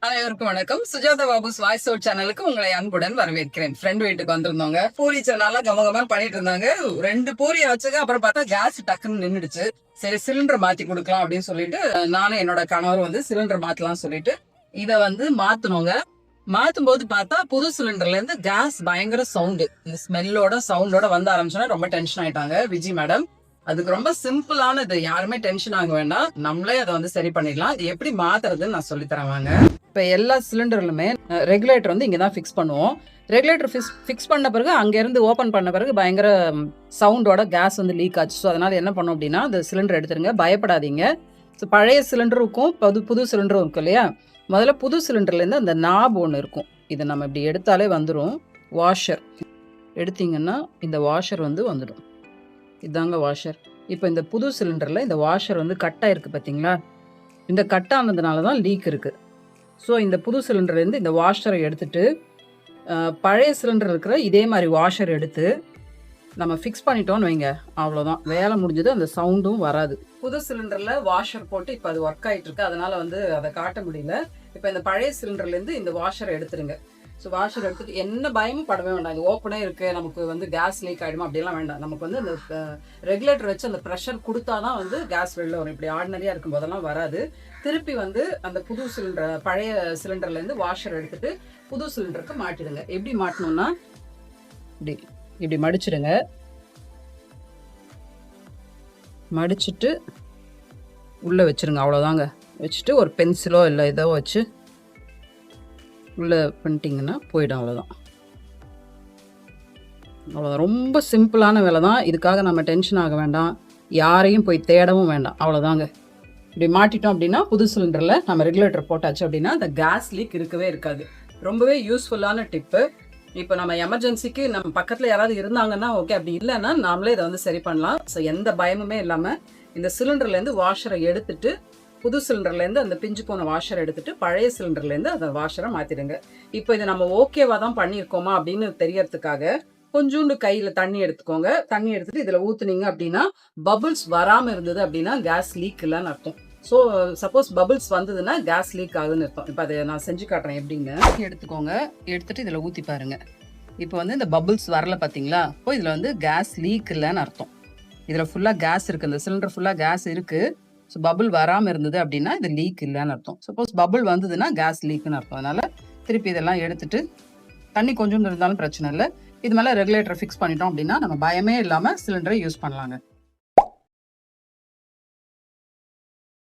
அனைவருக்கும் வணக்கம். Sujatha Babu's voice out சேனலுக்கு உங்களை அன்புடன் வரவேற்கிறேன். ஃப்ரெண்ட் வீட்டுக்கு வந்திருந்தவங்க பூரி நல்லா கமகமான பண்ணிட்டு இருந்தாங்க. 2 பூரி ஆச்சுங்க. அப்புறம் பார்த்தா கேஸ் டக்குன்னு நின்றுடுச்சு. சரி சிலிண்டர் மாத்தி கொடுக்கலாம் அப்படின்னு சொல்லிட்டு நானும் என்னோட கணவர் வந்து சிலிண்டர் மாத்தலாம் சொல்லிட்டு இதை வந்து மாத்தணுங்க. மாத்தும் போது பார்த்தா புது சிலிண்டர்ல இருந்து கேஸ் பயங்கர சவுண்டு, இந்த ஸ்மெல்லோட சவுண்டோட வந்து ஆரம்பிச்சோன்னா ரொம்ப டென்ஷன் ஆயிட்டாங்க விஜி மேடம். அதுக்கு ரொம்ப சிம்பிளானது, யாருமே டென்ஷன் ஆக வேண்டாம், நம்மளே அதை வந்து சரி பண்ணிடலாம். இது எப்படி மாத்துறதுன்னு நான் சொல்லி தரவாங்க. இப்போ எல்லா சிலிண்டர்லுமே ரெகுலேட்டர் வந்து இங்கே தான் ஃபிக்ஸ் பண்ணுவோம். ரெகுலேட்டர் ஃபிக்ஸ் பண்ண பிறகு அங்கேருந்து ஓப்பன் பண்ண பிறகு பயங்கர சவுண்டோட கேஸ் வந்து லீக் ஆச்சு. ஸோ அதனால் என்ன பண்ணோம் அப்படின்னா அந்த சிலிண்டர் எடுத்துருங்க, பயப்படாதீங்க. ஸோ பழைய சிலிண்டரும் இருக்கும், புது சிலிண்டரும் இருக்கும் இல்லையா. முதல்ல புது சிலிண்டர்லேருந்து அந்த நாப் ஒன்று இருக்கும், இதை நம்ம இப்படி எடுத்தாலே வந்துடும். வாஷர் எடுத்தீங்கன்னா இந்த வாஷர் வந்து வந்துடும். இதாங்க வாஷர். இப்போ இந்த புது சிலிண்டரில் இந்த வாஷர் வந்து கட்டாக இருக்குது பார்த்தீங்களா. இந்த கட்டானதுனால தான் லீக் இருக்குது. ஸோ இந்த புது சிலிண்டர்லேருந்து இந்த வாஷரை எடுத்துட்டு பழைய சிலிண்டர் இருக்கிற இதே மாதிரி வாஷர் எடுத்து நம்ம ஃபிக்ஸ் பண்ணிட்டோன்னு வைங்க, அவ்வளோதான், வேலை முடிஞ்சது. அந்த சவுண்டும் வராது. புது சிலிண்டரில் வாஷர் போட்டு இப்போ அது ஒர்க் ஆகிட்டு இருக்கு, அதனால வந்து அதை காட்ட முடியல. இப்போ இந்த பழைய சிலிண்டர்லேருந்து இந்த வாஷரை எடுத்துருங்க. ஸோ வாஷர் எடுத்துட்டு என்ன பயமும் படவே வேண்டாம். இது ஓப்பனே இருக்கு, நமக்கு வந்து கேஸ் லீக் ஆகிடுமா அப்படிலாம் வேண்டாம். நமக்கு வந்து அந்த ரெகுலேட்டர் வச்சு அந்த ப்ரெஷர் கொடுத்தா தான் வந்து கேஸ் வெளில வரும். இப்படி ஆர்டினரியாக இருக்கும் போதெல்லாம் வராது. திருப்பி வந்து அந்த புது சிலிண்டர் பழைய சிலிண்டர்லேருந்து வாஷர் எடுத்துட்டு புது சிலிண்டருக்கு மாட்டிடுங்க. எப்படி மாட்டணும்னா இப்படி இப்படி மடிச்சிடுங்க. மடிச்சுட்டு உள்ளே வச்சுருங்க, அவ்வளோதாங்க. வச்சுட்டு ஒரு பென்சிலோ இல்லை ஏதோ வச்சு உள்ளே பண்ணிட்டீங்கன்னா போயிடும், அவ்வளோதான். அவ்வளோதான், ரொம்ப சிம்பிளான வேலை தான். இதுக்காக நம்ம டென்ஷன் ஆக வேண்டாம், யாரையும் போய் தேடவும் வேண்டாம், அவ்வளோதாங்க. இப்படி மாட்டிட்டோம் அப்படின்னா புது சிலிண்டரில் நம்ம ரெகுலேட்டர் போட்டாச்சு அப்படின்னா அந்த கேஸ் லீக் இருக்கவே இருக்காது. ரொம்பவே யூஸ்ஃபுல்லான டிப்பு. இப்போ நம்ம எமர்ஜென்சிக்கு நம்ம பக்கத்தில் யாராவது இருந்தாங்கன்னா ஓகே, அப்படி இல்லைன்னா நாமளே இதை வந்து சரி பண்ணலாம். ஸோ எந்த பயமுமே இல்லாமல் இந்த சிலிண்டர்லேருந்து வாஷரை எடுத்துட்டு புது சிலிண்டர்லேருந்து அந்த பிஞ்சு போன வாஷரை எடுத்துட்டு பழைய சிலிண்டர்லேருந்து அந்த வாஷரை மாற்றிடுங்க. இப்போ இதை நம்ம ஓகேவா தான் பண்ணியிருக்கோமா அப்படின்னு தெரியறதுக்காக கொஞ்சோண்டு கையில் தண்ணி எடுத்துக்கோங்க. தண்ணி எடுத்துட்டு இதில் ஊற்றுனீங்க அப்படின்னா பபுள்ஸ் வராமல் இருந்தது அப்படின்னா கேஸ் லீக் இல்லைன்னு அர்த்தம். ஸோ சப்போஸ் பபுள்ஸ் வந்ததுன்னா கேஸ் லீக் ஆகுதுன்னு அர்த்தம். இப்போ அதை நான் செஞ்சு காட்டுறேன் எப்படிங்க. எடுத்துக்கோங்க, எடுத்துட்டு இதில் ஊற்றி பாருங்க. இப்போ வந்து இந்த பபுள்ஸ் வரல பார்த்தீங்களா, இப்போ இதில் வந்து கேஸ் லீக் இல்லைன்னு அர்த்தம். இதில் ஃபுல்லாக கேஸ் இருக்குது, இந்த சிலிண்டர் ஃபுல்லாக கேஸ் இருக்குது. ஸோ பபுள் வராமல் இருந்தது அப்படின்னா இது லீக் இல்லைன்னு அர்த்தம். சப்போஸ் பபுள் வந்ததுன்னா கேஸ் லீக்குன்னு அர்த்தம். அதனால் திருப்பி இதெல்லாம் எடுத்துட்டு தண்ணி கொஞ்சம் இருந்தாலும் பிரச்சனை இல்லை. இது மேலே ரெகுலேட்டர் ஃபிக்ஸ் பண்ணிட்டோம் அப்படின்னா நம்ம பயமே இல்லாமல் சிலிண்டரை யூஸ் பண்ணலாங்க.